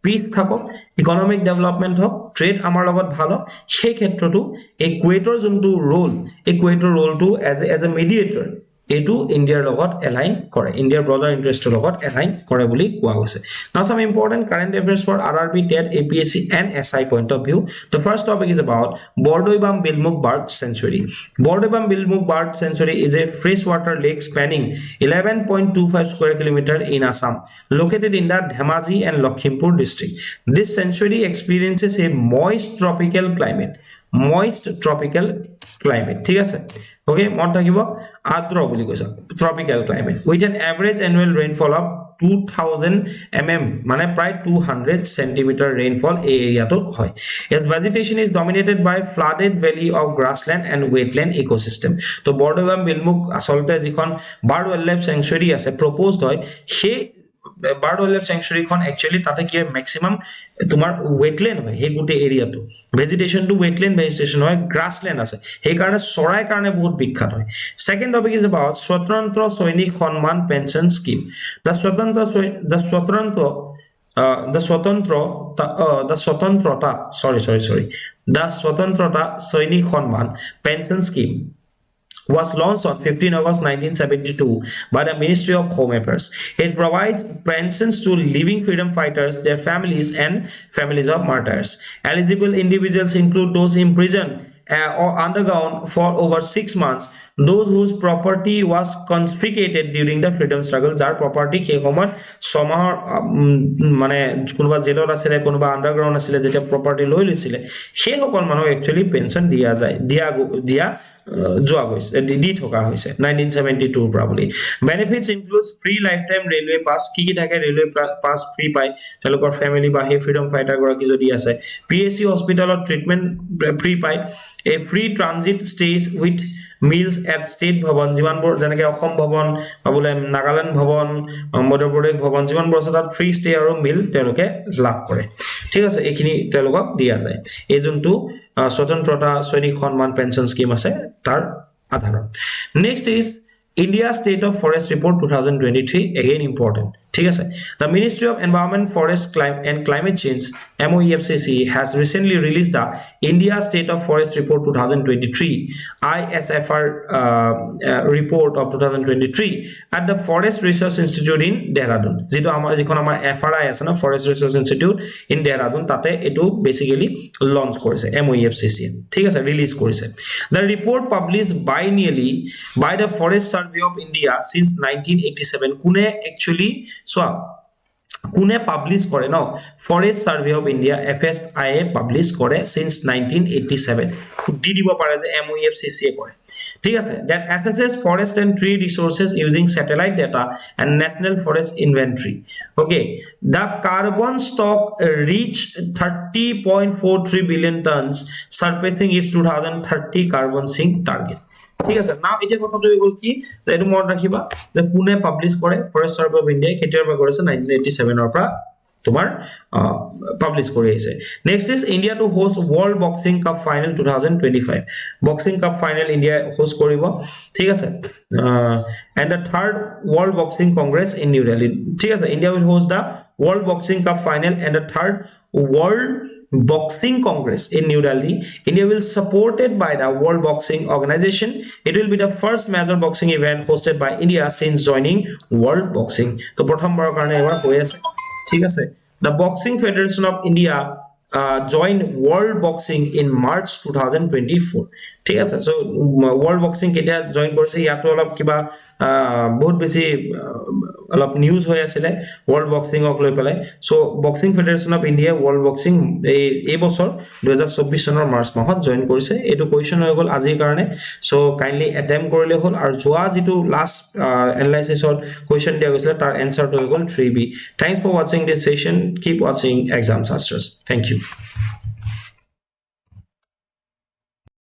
পিস থাকক, ইকোনমিক ডেভেলপমেন্ট হোক, ট্ৰেড আমাৰ লগত ভালো, সেই ক্ষেত্ৰটো এই কুৱেইটৰ যোনটো ৰোল, এই কুৱেইটৰ ৰোলটো এজ এ মিডিয়েটৰ এটো ইন্ডিয়াৰ লগত এলাইন কৰে, ইন্ডিয়াৰ ব্ৰডাৰ ইন্টাৰেষ্টৰ লগত এলাইন কৰে বুলি কোৱা হৈছে। Now some important current affairs for RRB, TET, APSC and SI point of view. The first topic is about Bordoibam-Bilmukh Bird Sanctuary. Bordoibam-Bilmukh Bird Sanctuary is a freshwater lake spanning 11.25 square kilometer in Assam, located in the Dhemaji and Lakhimpur district. This sanctuary experiences a moist tropical climate. ঠিক আছে, okay, মন থাকিব আদ্র বুলি কৈছে tropical climate with an average annual rainfall of 2000 mm, মানে প্রায় 200 cm rainfall এই এরিয়াটো হয়। Its vegetation is dominated by flooded valley of grassland and wetland ecosystem. তো Bordoibam-Bilmukh আসলতে যিখন বার্ড ওয়াইল্ডলাইফ স্যাংচুয়ারি আছে প্রপোজড হয়, সেই বার্ড ওয়াইল্ডলাইফ স্যাংচুয়ারি খন একচুয়ালি তাতে কি ম্যাক্সিমাম তোমার ওয়েটল্যান্ড হয়, সেই গোটে এরিয়াটো ভেজিটেশন টু ওয়েটল্যান্ড ভেজিটেশন হয়, গ্রাসল্যান্ড আছে, সেই কারণে চৰাইৰ কাৰণে বহুত বিখ্যাত হয়। সেকেন্ড টপিক ইজ অ্যাবাউট স্বতন্ত্র সৈনিক Samman pension scheme. The Swatantrata Sainik Samman pension scheme was launched on 15 August 1972 by the Ministry of Home Affairs. It provides pensions to living freedom fighters, their families, and families of martyrs. Eligible individuals include those imprisoned or undergone for over 6 months, those whose property was confiscated during the freedom struggle, jar property সেই সময়ত সমাহৰ মানে কোনোবা জেলত আছিল, কোনোবা আন্ডাৰগ্ৰাউণ্ড আছিল, যেতিয়া property লৈ লৈছিলে সেই সকল মানুহ একচুয়ালি পেনশন দিয়া যায়, দিয়া যোৱা গৈছে, দি থকা হৈছে 1972 পৰা বুলি। Benefits includes free life time railway pass, কি থাকে ৰেলৱে পাস ফ্ৰী পায় তেওঁলোকৰ ফ্যামিলি বা সেই ফ্ৰীডম ফাইটাৰ গৰাকী যদি আছে, পিএসসি হস্পিটালত ট্ৰিটমেন্ট ফ্ৰী পায়, a free transit stage with meals at state Bhawan, যিমানবোৰ যেনেকৈ অসম ভৱন বা বোলে নাগালেণ্ড ভৱন, মধ্যপ্ৰদেশ ভৱন, যিমানবোৰ আছে তাত ফ্ৰী ষ্টে আৰু মিল তেওঁলোকে লাভ কৰে। ঠিক আছে, এইখিনি তেওঁলোকক দিয়া যায় এই যোনটো স্বতন্ত্ৰতা সৈনিক সম্মান পেনশন স্কিম আছে তাৰ আধাৰত। Next is India State of Forest Report 2023, again important. ঠিক আছে, the Ministry of Environment, Forest and Climate Change MOEFCC has recently released the India State of Forest Report 2023 ISFR report of 2023 at the Forest Research Institute in Dehradun. যেটো আমাৰ যিখন আমাৰ FRI আছে না, Forest Research Institute in Dehradun, তাতে এটো basically launch কৰিছে MOEFCC, ঠিক আছে, ৰিলিজ কৰিছে। The report published biennially by the Forest Survey of India since 1987. কোনে actually কোনে পাবলিশ কৰে ন, forest survey of India FSI publish কৰে since 1987, দি দিব পাৰে যে MOEFCC কৰে। ঠিক আছে, that assesses forest and tree resources using satellite data and national forest inventory. Okay, the carbon stock reached 30.43 billion tons, surpassing its 2030 carbon sink target. ঠিক আছে, নাও এটা কথাটো হ'ল কি, এটো মনত ৰাখিবা যে কোনে পাবলিশ কৰে, ফৰেষ্ট সাৰ্ভে অফ ইন্ডিয়া কেতিয়াৰ পৰা কৰিছে 1987 ৰ পৰা তোমাৰ পাবলিশ কৰি আছে। Next is India to host world boxing cup final 2025, boxing cup final India host কৰিব। ঠিক আছে, and the third world boxing congress in New Delhi. ঠিক আছে, India will host the World Boxing Cup final and the third World Boxing Congress in New Delhi. India will supported by the World Boxing Organization. It will be the first major boxing event hosted by India since joining World Boxing. তো প্ৰথমবাৰৰ কাৰণে এবাৰ হৈ আছে। ঠিক আছে, the Boxing Federation of India joined World Boxing in March 2024. ঠিক আছে, সো World Boxing কেতিয়া জয়েন কৰিছে ইয়াতো অলপ কিবা বহুত বেছি অলপ নিউজ হৈ আছিল ওয়ার্ল্ড বক্সিং অক লৈ পেলাই। So boxing federation of India world boxing এই বছৰ 2024 চনৰ মাৰ্চ মাহত জয়েন কৰিছে। এটো কোৱেশ্চন হৈ গল আজিৰ কাৰণে, সো কাইন্ডলি অ্যাটেম্প কৰিলে হ'ল। আৰু যোৱা যেটো লাষ্ট এনালাইসিসৰ কোৱেশ্চন দিয়া গৈছিল তাৰ এনসাৰটো হৈ গল 3B. Thanks for watching this session. Keep watching Exam Shastraz. Thank you.